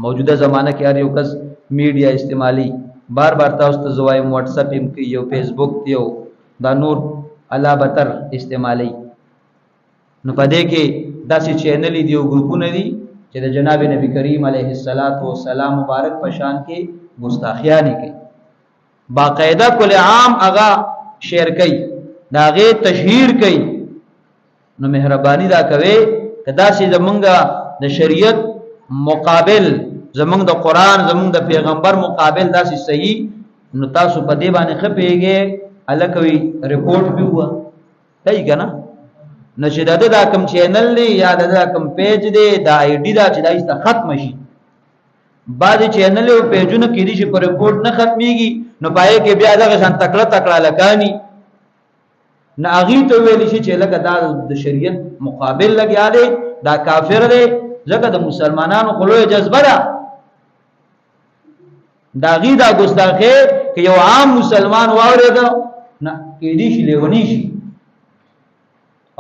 موجوده زمانہ کې هر یو کس میډیا استعمالي بار بار تاسو ته زوایم واتس اپ هم کې یو فیسبوک یو دا نور الله بتر استعمالي نو پدې کې داسې چینل دي او ګروپونه دي چې د جناب نبی کریم علیه السلام مبارک پشان کې ګستاخیانه کوي باقاعده کل عام اغا شیر کوي داغه تشهیر کوي نو مهرباني دا کوي کدا چې زمونږه د شریعت مقابل زمونږ د قران زمونږ د پیغمبر مقابل داسې صحیح نو تاسو په دې باندې خپېږئ الکوي ریپورت به هوا صحیح کنه نو چې دا کم چینل دی یا دا کم پیج دی دا آی ډی دا چې دا ایسته ختم شي بعض چینل او پیجونه کې دي چې په ریپورت نه ختميږي نو پای کې بیا دا غشان تکړه لکانی نه اغي ته ویل شي چې لکه دا د شریعت مقابل لګیا دی دا کافر دی ځکه د مسلمانانو خلوه جذبه ده دا غي دا ګستاخه کې یو عام مسلمان واورید نه کې دي شي لیونی شي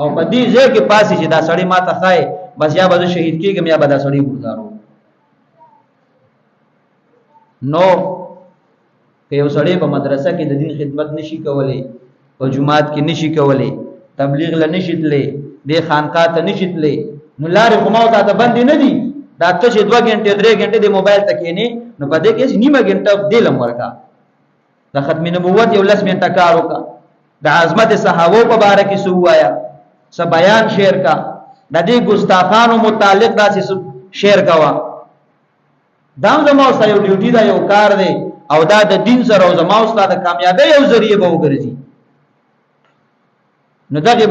او په دې ځای کې پاسې چې دا سړی ماته خای بس یا به شهید کېږم یا به دا سړی ګزارو نو که یو سړی په مدرسه کې د دین خدمت نشي کولای په جمعات کې نشي کولای تبلیغ ل نشي تلې د خانقاه ته نشي تلې نو لارې کومه ته بند نه دي دا ته چې 2 غنټه 3 غنټه د موبایل ته کې نه نو په دې کې نیمه غنټه د لم ورکا د ختم نبوت یو 10 منټه کار وکا د عظمت صحابه په باره کې سوایا س بیان شیر کا د دې ګستاخانو متعلق داسې شیر کوا دا زموږ سره یو ډیوټي دا یو کار دی او دا د دین سره او زموږ سره د کامیابی یو ذریعہ به وګرځي نو دغه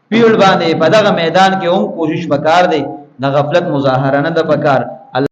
پیول باندې په دغه میدان کې هم کوشش وکړ دی د غفلت مظاهره نه د پکار